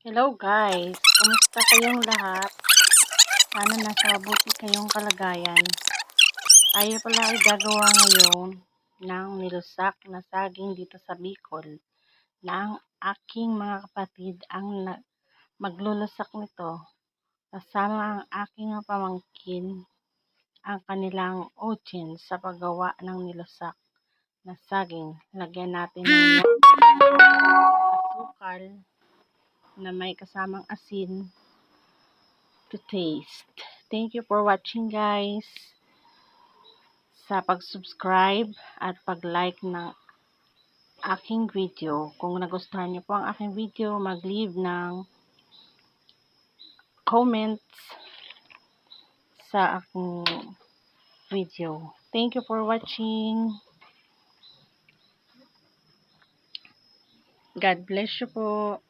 Hello guys! Kumusta kayong lahat? Sana nasa mabuti kayong kalagayan. Tayo pala ay gagawa ngayon ng nilusak na saging dito sa Bicol na ang aking mga kapatid ang maglulusak nito kasama ang aking mga pamangkin ang kanilang audience sa paggawa ng nilusak na saging. Lagyan natin ng asukal na may kasamang asin to taste. Thank you for watching guys, sa pag-subscribe at pag-like ng aking video. Kung nagustuhan niyo po ang aking video, mag-leave ng comments sa aking video. Thank you for watching. God bless you po.